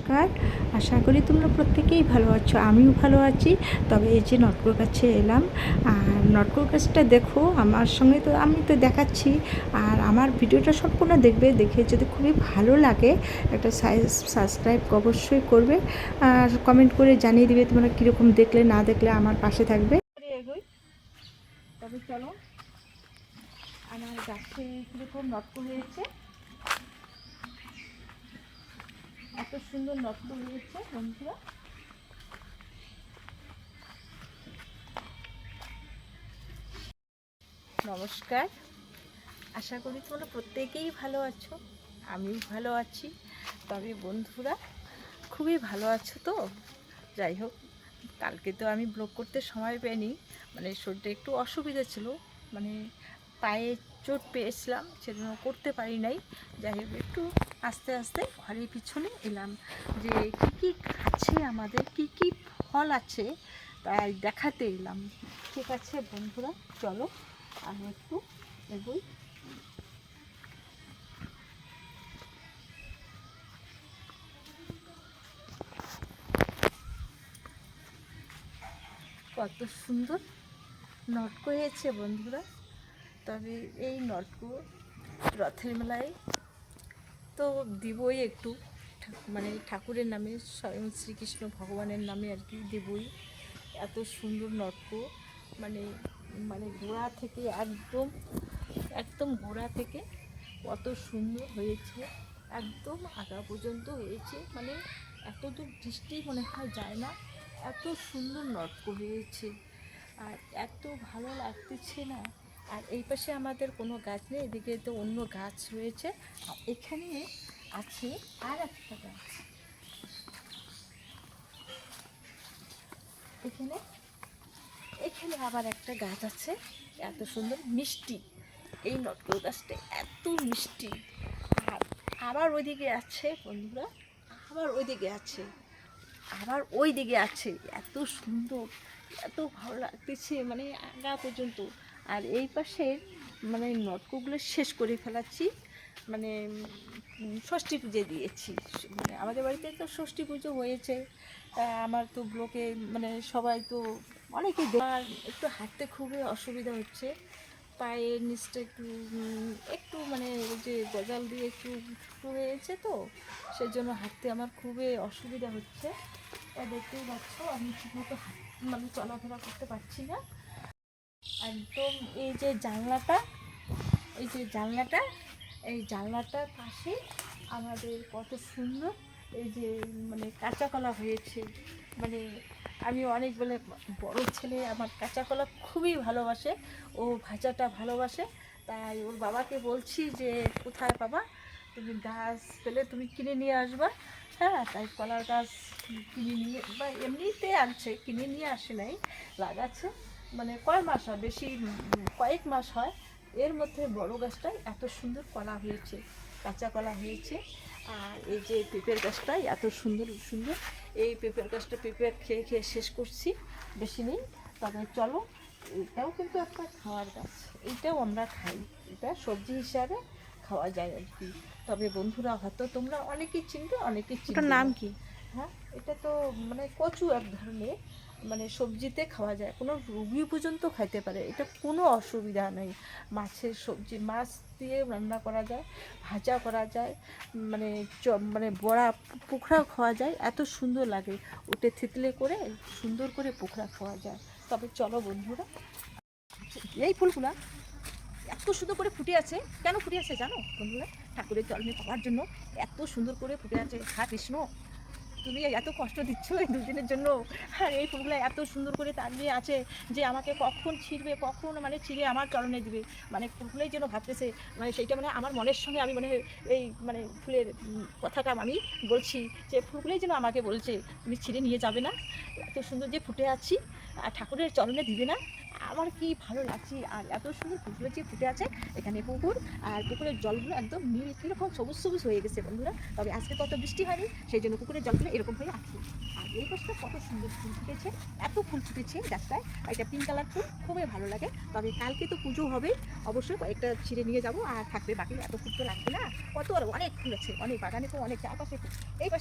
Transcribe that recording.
নমস্কার। আশা করি তোমরা প্রত্যেকেই ভালো আছো, আমিও ভালো আছি। তবে এই যে নটকোর কাছে এলাম, আর নটকোর কাছটা দেখো আমার সঙ্গে, তো আমি তো দেখাচ্ছি, আর আমার ভিডিওটা সম্পূর্ণ দেখবে। দেখে যদি খুবই ভালো লাগে একটা সাবস্ক্রাইব অবশ্যই করবে, আর কমেন্ট করে জানিয়ে দিবে তোমরা কীরকম দেখলে, না দেখলে আমার পাশে থাকবে। তবে চলো আমার গাছে কীরকম নটকো হয়েছে, এত সুন্দর নটকো হয়েছে বন্ধুরা। নমস্কার, আশা করি তোমরা প্রত্যেকেই ভালো আছো, আমিও ভালো আছি। তবে বন্ধুরা খুবই ভালো আছো তো? যাই হোক, কালকে তো আমি ব্লগ করতে সময় পাইনি, মানে শরীরটা একটু অসুবিধা ছিল, মানে পায়ে চোট পেয়েছিলাম, সেজন্য করতে পারি নাই। যাই হোক, একটু আস্তে আস্তে ঘরের পিছনে এলাম যে কী কী আছে, আমাদের কী কী ফল আছে তাই দেখাতে এলাম। ঠিক আছে বন্ধুরা, চলো আমি একটু এগোই। কত সুন্দর নটকো হয়েছে বন্ধুরা। তবে এই নটকো রথের মেলায় তো দিবই একটু, মানে ঠাকুরের নামে, স্বয়ং শ্রীকৃষ্ণ ভগবানের নামে আর কি দিবই। এত সুন্দর নটকো, মানে মানে গোড়া থেকে একদম একদম গোড়া থেকে কত সুন্দর হয়েছে, একদম আগা পর্যন্ত হয়েছে, মানে এত দূর দৃষ্টি মনে হয় যায় না, এত সুন্দর নটকো হয়েছে আর এত ভালো লাগতেছে না। আর এই পাশে আমাদের কোনো গাছ নেই, এদিকে তো অন্য গাছ রয়েছে, আর এখানে আছে আর একটা গাছ, এখানে এখানে আবার একটা গাছ আছে, এত সুন্দর মিষ্টি, এই নটকল গাছটা এত মিষ্টি। আর আবার ওইদিকে আছে বন্ধুরা, আবার ওইদিকে আছে, আবার ওই দিকে আছে, এত সুন্দর, এত ভালো লাগতেছে, মানে আগা পর্যন্ত। আর এই পাশে মানে নটকোগুলো শেষ করে ফেলাচ্ছি, মানে ষষ্ঠী পুজো দিয়েছি, মানে আমাদের বাড়িতে তো ষষ্ঠী পুজো হয়েছে। আমার তো ব্লকে মানে সবাই তো অনেকে দেখার, একটু হাঁটতে খুবই অসুবিধা হচ্ছে, পায়ের নিচটা একটু একটু মানে ওই যে গজাল দিয়ে একটু ফুটো হয়েছে, তো সেজন্য হাঁটতে আমার খুবই অসুবিধা হচ্ছে। দেখতেই পাচ্ছ আমি ঠিকমতো মানে চলাফেরা করতে পারছি না একদম। এই যে জানলাটা, এই যে জানলাটা, এই জানলাটার পাশে আমাদের কত সুন্দর এই যে মানে কাঁচা কলা হয়েছে। মানে আমি অনেক বলে, বড় ছেলে আমার কাঁচা কলা খুবই ভালোবাসে, ও ভাজাটা ভালোবাসে, তাই ওর বাবাকে বলছি যে কোথায় পাবা, তুমি গাছ পেলে তুমি কিনে নিয়ে আসবা। হ্যাঁ, তাই কলার গাছ কিনে নিয়ে, বা এমনিতে আনছে, কিনে নিয়ে আসে নাই, লাগাচ্ছে। মানে কয় মাস হয়, বেশি কয়েক মাস হয়, এর মধ্যে বড় গাছটায় এত সুন্দর কলা হয়েছে, কাঁচা কলা হয়েছে। আর এই যে পেঁপের গাছটাই এত সুন্দর সুন্দর, এই পেঁপের গাছটা পেঁপে খেয়ে খেয়ে শেষ করছি, বেশি নেই। তবে চলো, এটাও কিন্তু একটা খাওয়ার গাছ, এইটাও আমরা খাই, এটা সবজি হিসাবে খাওয়া যায় আর কি। তবে বন্ধুরা হয়তো তোমরা অনেকেই চিনবে, অনেকেই চিনবে নাম কি। হ্যাঁ, এটা তো মানে কচু এক ধরনের, মানে সবজিতে খাওয়া যায়, কোনো রুগী পর্যন্ত খাইতে পারে, এটা কোনো অসুবিধা নেই। মাছের সবজি, মাছ দিয়ে রান্না করা যায়, ভাজা করা যায়, মানে মানে বড়া পোখরাও খাওয়া যায়, এত সুন্দর লাগে, ওতে থেতলে করে সুন্দর করে পোখরা খাওয়া যায়। তবে চলো বন্ধুরা, এই ফুলগুলা এত সুন্দর করে ফুটে আছে, কেন ফুটে আছে জানো বন্ধুরা? ঠাকুরের জল নিয়ে পাওয়ার জন্য এত সুন্দর করে ফুটে আছে। হ্যাঁ কৃষ্ণ, তুমি এত কষ্ট দিচ্ছ এই দুদিনের জন্য, আর এই ফুলগুলো এত সুন্দর করে দাঁড়িয়ে আছে যে আমাকে কখন ছিঁড়বে, কখন মানে ছিঁড়ে আমার চরণে দিবে, মানে ফুলগুলোই যেন ভাবতেছে, মানে সেইটা মানে আমার মনের সঙ্গে আমি মানে এই মানে ফুলের কথাটা আমি বলছি, যে ফুলগুলোই যেন আমাকে বলছে তুমি ছিঁড়ে নিয়ে যাবে না, এত সুন্দর যে ফুটে আছি, আর ঠাকুরের চরণে দিবে না, আমার কি ভালো লাগছে। আর এত সুন্দর ফুলগুলো যে ফুটে আছে, এখানে পুকুর, আর পুকুরের জলগুলো একদম নীল, কীরকম সবুজ সবুজ হয়ে গেছে বন্ধুরা। তবে আজকে কত বৃষ্টি হয়নি, সেই জন্য পুকুরের জলগুলো এরকম হয়ে আছে। আর এই গাছটা কত সুন্দর ফুল ফুটেছে, এত ফুল ফুটেছে গাছটায়, এটা পিঙ্ক কালার ফুল, খুবই ভালো লাগে। তবে কালকে তো পুজো হবে, অবশ্যই কয়েকটা ছিঁড়ে নিয়ে যাবো, আর থাকবে বাকি, এত ফুল তো লাগবে না, কত আর অনেক ফুল আছে, অনেক বাগানে তো অনেক, চারপাশে এই পাশে